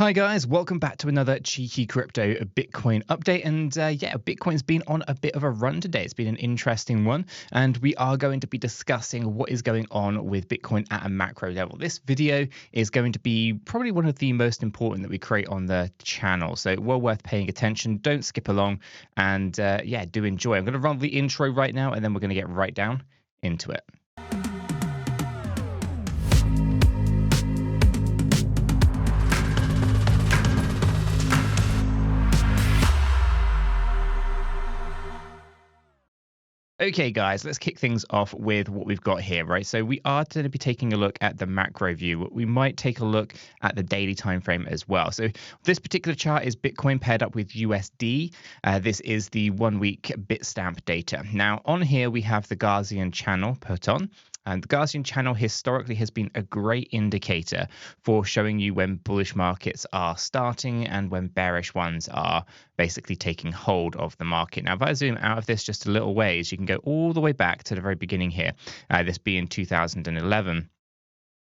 Hi guys, welcome back to another cheeky crypto Bitcoin update. And yeah, Bitcoin's been on a bit of a run today. It's been an interesting one, and we are going to be discussing what is going on with Bitcoin at a macro level. This video is going to be probably one of the most important that we create on the channel, so well worth paying attention. Don't skip along, and yeah, do enjoy. I'm going to run the intro right now, and then we're going to get right down into it. Okay, guys, let's kick things off with what we've got here, right? So we are going to be taking a look at the macro view. We might take a look at the daily time frame as well. So this particular chart is Bitcoin paired up with USD. This is the 1 week Bitstamp data. Now, on here, we have the Gaussian channel put on. And the Gaussian channel historically has been a great indicator for showing you when bullish markets are starting and when bearish ones are basically taking hold of the market. Now, if I zoom out of this just a little ways, you can go all the way back to the very beginning here, this being 2011.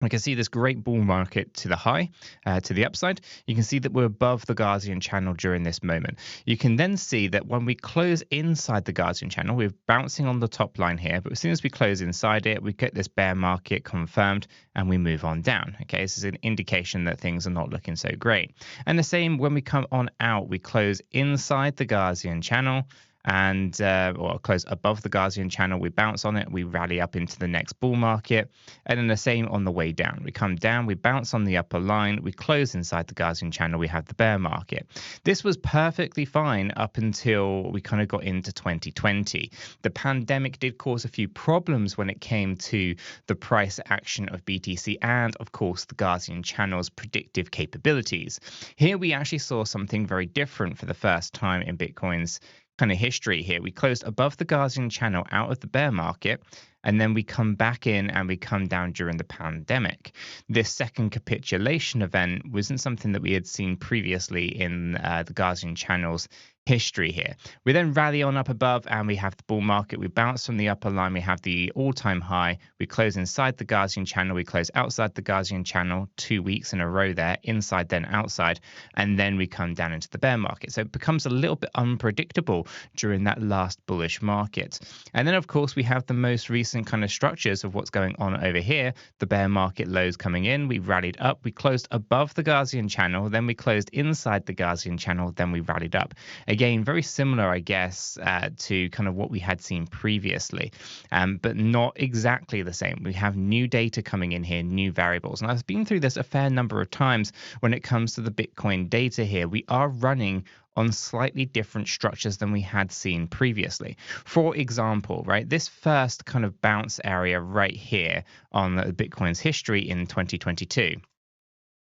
We can see this great bull market to the high, to the upside. You can see that we're above the Gaussian channel during this moment. You can then see that when we close inside the Gaussian channel, we're bouncing on the top line here, but as soon as we close inside it, we get this bear market confirmed and we move on down. Okay, this is an indication that things are not looking so great. And the same when we come on out, we close inside the Gaussian channel, and or close above the Gaussian channel, we bounce on it, we rally up into the next bull market, and then the same on the way down. We come down, we bounce on the upper line, we close inside the Gaussian channel, we have the bear market. This was perfectly fine up until we kind of got into 2020. The pandemic did cause a few problems when it came to the price action of BTC and, of course, the Gaussian channel's predictive capabilities. Here we actually saw something very different for the first time in Bitcoin's kind of history here. We closed above the Gaussian channel out of the bear market, and then we come back in and we come down during the pandemic. This second capitulation event wasn't something that we had seen previously in the Gaussian channel's history here. We then rally on up above and we have the bull market. We bounce from the upper line. We have the all-time high. We close inside the Gaussian channel. We close outside the Gaussian channel 2 weeks in a row there, inside then outside, and then we come down into the bear market. So it becomes a little bit unpredictable during that last bullish market. And then, of course, we have the most recent kind of structures of what's going on over here. The bear market lows coming in. We rallied up. We closed above the Gaussian channel. Then we closed inside the Gaussian channel. Then we rallied up. Again, very similar, I guess, to kind of what we had seen previously, but not exactly the same. We have new data coming in here, new variables. And I've been through this a fair number of times when it comes to the Bitcoin data here. We are running on slightly different structures than we had seen previously. For example, right, this first kind of bounce area right here on Bitcoin's history in 2022.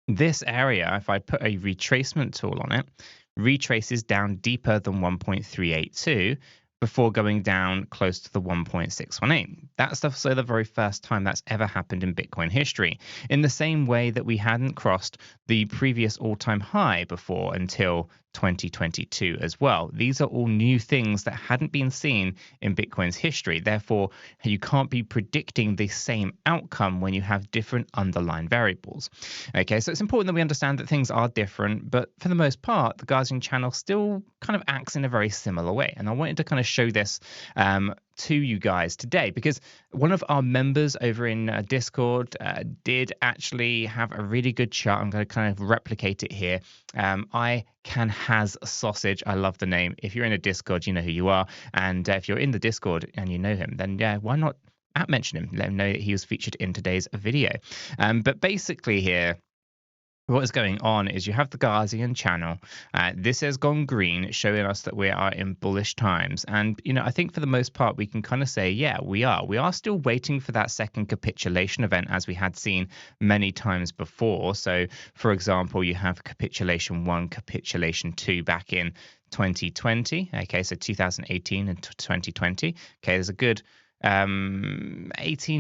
This area, if I put a retracement tool on it, retraces down deeper than 1.382 before going down close to the 1.618. That's the very first time that's ever happened in Bitcoin history, in the same way that we hadn't crossed the previous all-time high before until 2022 as well. These are all new things that hadn't been seen in Bitcoin's history. Therefore, you can't be predicting the same outcome when you have different underlying variables. Okay, so it's important that we understand that things are different, but for the most part, the Gaussian channel still kind of acts in a very similar way. And I wanted to kind of show this to you guys today, because one of our members over in Discord did actually have a really good chart. I'm going to kind of replicate it here. 𝗕𝗘𝗪𝗔𝗥𝗡. I love the name. If you're in a Discord, you know who you are. And if you're in the Discord and you know him, then yeah, why not mention him? Let him know that he was featured in today's video. But basically here, what is going on is you have the Gaussian channel. This has gone green, showing us that we are in bullish times. And, you know, I think for the most part, we can kind of say, yeah, we are. We are still waiting for that second capitulation event, as we had seen many times before. So, for example, you have capitulation 1, capitulation 2 back in 2020. Okay, so 2018 and 2020. Okay, there's a good 18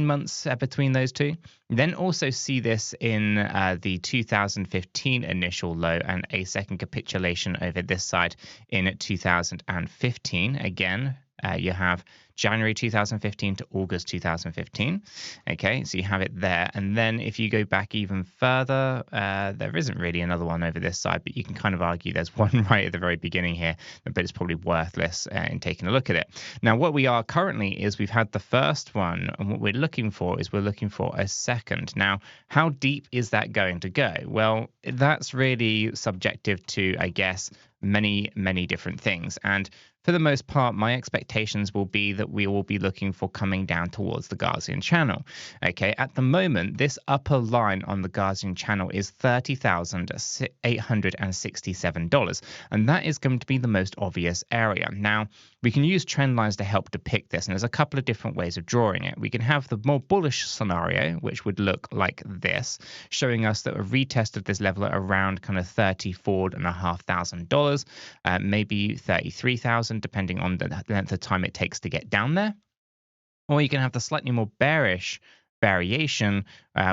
months between those two. Then also see this in the 2015 initial low and a second capitulation over this side in 2015. Again, You have January 2015 to August 2015. Okay, so you have it there. And then if you go back even further, there isn't really another one over this side, but you can kind of argue there's one right at the very beginning here, but it's probably worthless in taking a look at it. Now, what we are currently is we've had the first one, and what we're looking for is we're looking for a second. Now, how deep is that going to go? Well, that's really subjective to, I guess, many different things. And for the most part, my expectations will be that we will be looking for coming down towards the Gaussian channel. Okay, at the moment, this upper line on the Gaussian channel is $30,867, and that is going to be the most obvious area. Now, we can use trend lines to help depict this, and there's a couple of different ways of drawing it. We can have the more bullish scenario, which would look like this, showing us that a retest of this level at around kind of $34,500, maybe $33,000, depending on the length of time it takes to get down there. Or you can have the slightly more bearish variation,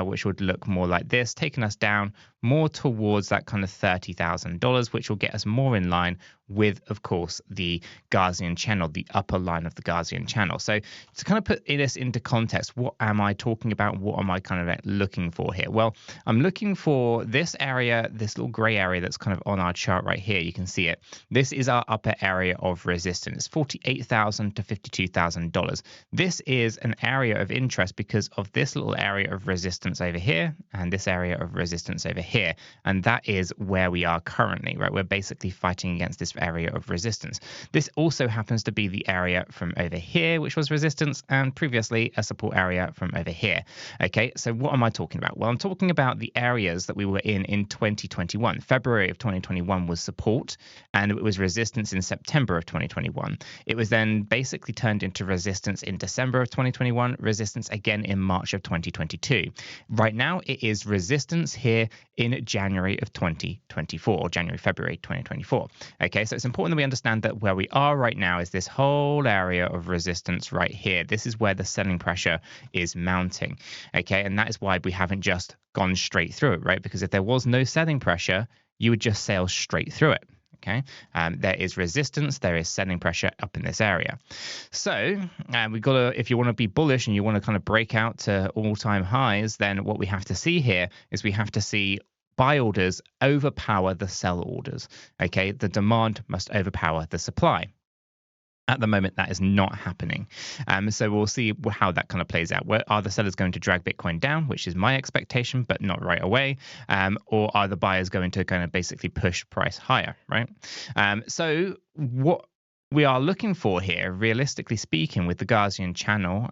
which would look more like this, taking us down more towards that kind of $30,000, which will get us more in line with, of course, the Gaussian channel, the upper line of the Gaussian channel. So to kind of put this into context, what am I talking about? What am I kind of looking for here? Well, I'm looking for this area, this little gray area that's kind of on our chart right here. You can see it. This is our upper area of resistance, $48,000 to $52,000. This is an area of interest because of this little area of resistance over here and this area of resistance over here. And that is where we are currently, right? We're basically fighting against this area of resistance. This also happens to be the area from over here, which was resistance, and previously a support area from over here. Okay, so what am I talking about? Well, I'm talking about the areas that we were in 2021. February of 2021 was support, and it was resistance in September of 2021. It was then basically turned into resistance in December of 2021, resistance again in March of 2022. Right now, it is resistance here in January of 2024, or January, February 2024. Okay, so it's important that we understand that where we are right now is this whole area of resistance right here. This is where the selling pressure is mounting. Okay, and that is why we haven't just gone straight through it, right? Because if there was no selling pressure, you would just sail straight through it. Okay, there is resistance, there is selling pressure up in this area. So we've got to, if you want to be bullish and you want to kind of break out to all-time highs, then what we have to see here is we have to see buy orders overpower the sell orders. Okay, the demand must overpower the supply. At the moment, that is not happening. So we'll see how that kind of plays out. Where are the sellers going to drag Bitcoin down, which is my expectation, but not right away? Or are the buyers going to kind of basically push price higher, right? So what we are looking for here, realistically speaking, with the Gaussian channel,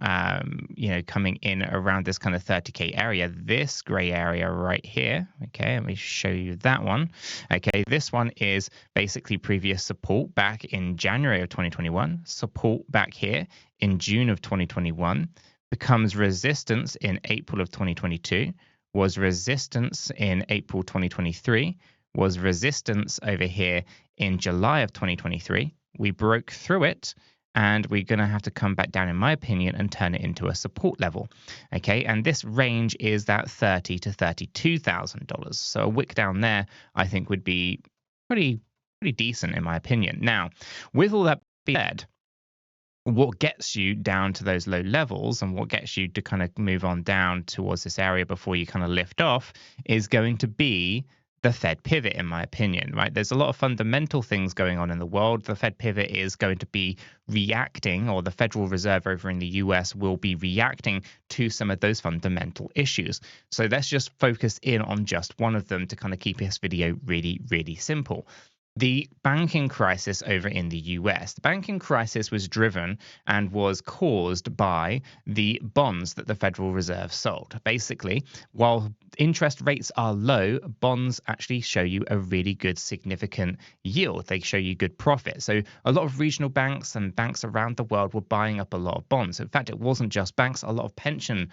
coming in around this kind of 30K area, this gray area right here. Okay, let me show you that one. Okay, this one is basically previous support back in January of 2021, support back here in June of 2021, becomes resistance in April of 2022, was resistance in April 2023, was resistance over here in July of 2023. We broke through it, and we're going to have to come back down, in my opinion, and turn it into a support level. Okay, and this range is that $30,000 to $32,000. So a wick down there, I think, would be pretty decent, in my opinion. Now, with all that being said, what gets you down to those low levels and what gets you to kind of move on down towards this area before you kind of lift off is going to be the Fed pivot, in my opinion, right? There's a lot of fundamental things going on in the world. The Fed pivot is going to be reacting, or the Federal Reserve over in the US will be reacting to some of those fundamental issues. So let's just focus in on just one of them to kind of keep this video really simple. The banking crisis over in the US. The banking crisis was driven and was caused by the bonds that the Federal Reserve sold. Basically, while interest rates are low, bonds actually show you a really good significant yield. They show you good profit. So a lot of regional banks and banks around the world were buying up a lot of bonds. In fact, it wasn't just banks. A lot of pension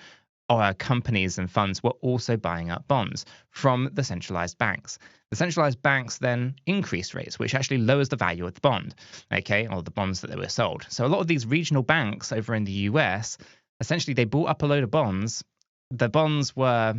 companies and funds were also buying up bonds from the centralized banks. The centralized banks then increased rates, which actually lowers the value of the bond, okay, or the bonds that they were sold. So a lot of these regional banks over in the US, essentially they bought up a load of bonds. The bonds were,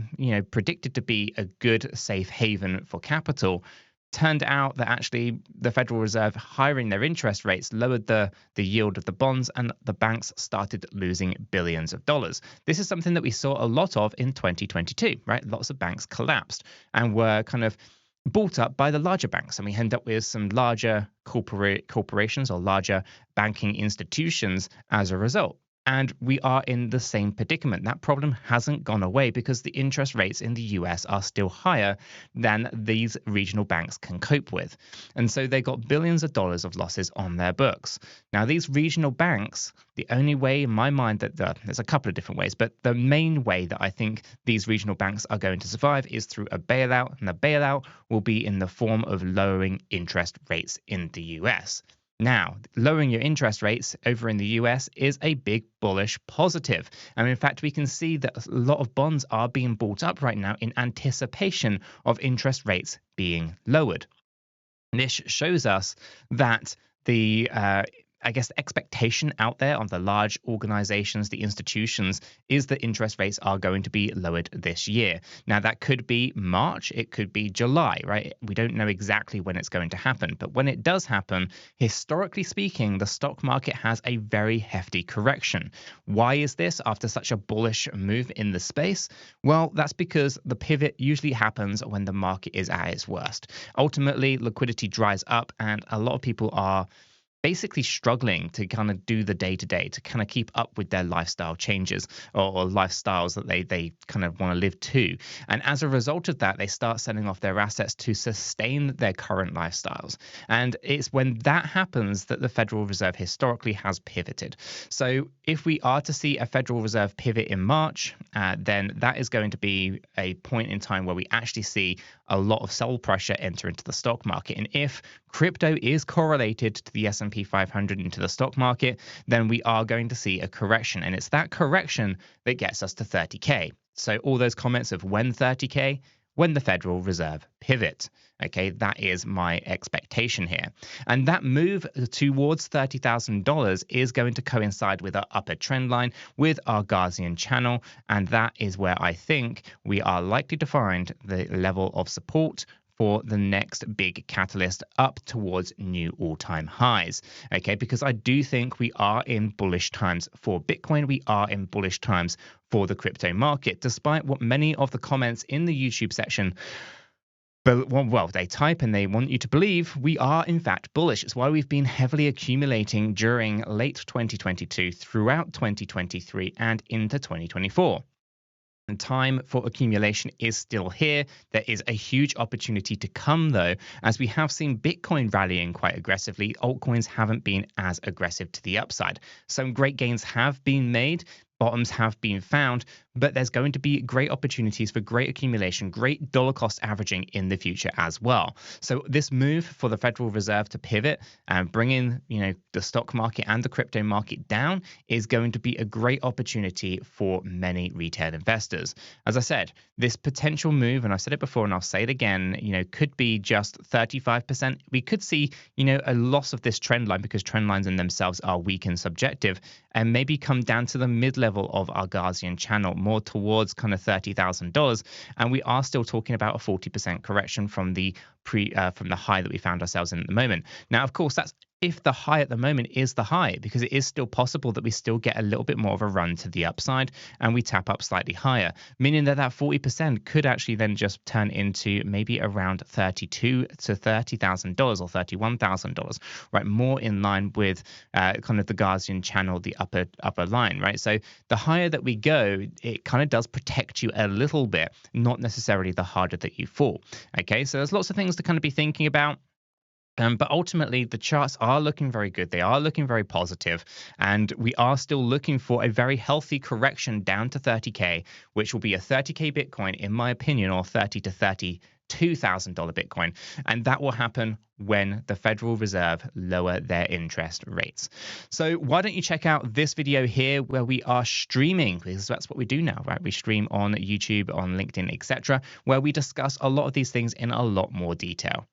predicted to be a good safe haven for capital. turned out that actually the Federal Reserve hiring their interest rates lowered the yield of the bonds, and the banks started losing billions of dollars. This is something that we saw a lot of in 2022, right? Lots of banks collapsed and were kind of bought up by the larger banks, and we end up with some larger corporations or larger banking institutions as a result. And we are in the same predicament. That problem hasn't gone away because the interest rates in the US are still higher than these regional banks can cope with. And so they got billions of dollars of losses on their books. Now, these regional banks, the only way in my mind that there's a couple of different ways, but the main way that I think these regional banks are going to survive is through a bailout. And the bailout will be in the form of lowering interest rates in the US. Now, lowering your interest rates over in the US is a big bullish positive. And in fact, we can see that a lot of bonds are being bought up right now in anticipation of interest rates being lowered. This shows us that the expectation out there on the large organizations, the institutions, is that interest rates are going to be lowered this year. Now, that could be March, it could be July, right? We don't know exactly when it's going to happen. But when it does happen, historically speaking, the stock market has a very hefty correction. Why is this after such a bullish move in the space? Well, that's because the pivot usually happens when the market is at its worst. Ultimately, liquidity dries up and a lot of people are basically struggling to kind of do the day-to-day, to kind of keep up with their lifestyle changes or lifestyles that they kind of want to live to. And as a result of that, they start selling off their assets to sustain their current lifestyles. And it's when that happens that the Federal Reserve historically has pivoted. So if we are to see a Federal Reserve pivot in March, then that is going to be a point in time where we actually see a lot of sell pressure enter into the stock market. And if crypto is correlated to the S&P 500 into the stock market, then we are going to see a correction. And it's that correction that gets us to 30K. So all those comments of when 30K, when the Federal Reserve pivot. Okay, that is my expectation here. And that move towards $30,000 is going to coincide with our upper trend line, with our Gaussian channel. And that is where I think we are likely to find the level of support for the next big catalyst up towards new all-time highs. Okay, because I do think we are in bullish times for Bitcoin. We are in bullish times for the crypto market, despite what many of the comments in the YouTube section, well, they type and they want you to believe we are in fact bullish. It's why we've been heavily accumulating during late 2022, throughout 2023 and into 2024. And time for accumulation is still here. There is a huge opportunity to come, though, as we have seen Bitcoin rallying quite aggressively. Altcoins haven't been as aggressive to the upside. Some great gains have been made. Bottoms have been found, but there's going to be great opportunities for great accumulation, great dollar cost averaging in the future as well. So this move for the Federal Reserve to pivot and bring in, the stock market and the crypto market down is going to be a great opportunity for many retail investors. As I said, this potential move, and I've said it before and I'll say it again, could be just 35%. We could see, a loss of this trend line because trend lines in themselves are weak and subjective, and maybe come down to the mid-level of our Gaussian channel, more towards kind of $30,000. And we are still talking about a 40% correction from the high that we found ourselves in at the moment. Now, of course, that's if the high at the moment is the high, because it is still possible that we still get a little bit more of a run to the upside and we tap up slightly higher, meaning that 40% could actually then just turn into maybe around $32,000 to $30,000 or $31,000, right? More in line with kind of the Gaussian channel, the upper line, right? So the higher that we go, it kind of does protect you a little bit, not necessarily the harder that you fall. Okay, so there's lots of things to kind of be thinking about. But ultimately, the charts are looking very good. They are looking very positive. And we are still looking for a very healthy correction down to 30K, which will be a 30K Bitcoin, in my opinion, or $30,000 to $32,000 Bitcoin. And that will happen when the Federal Reserve lower their interest rates. So why don't you check out this video here where we are streaming, because that's what we do now, right? We stream on YouTube, on LinkedIn, etc., where we discuss a lot of these things in a lot more detail.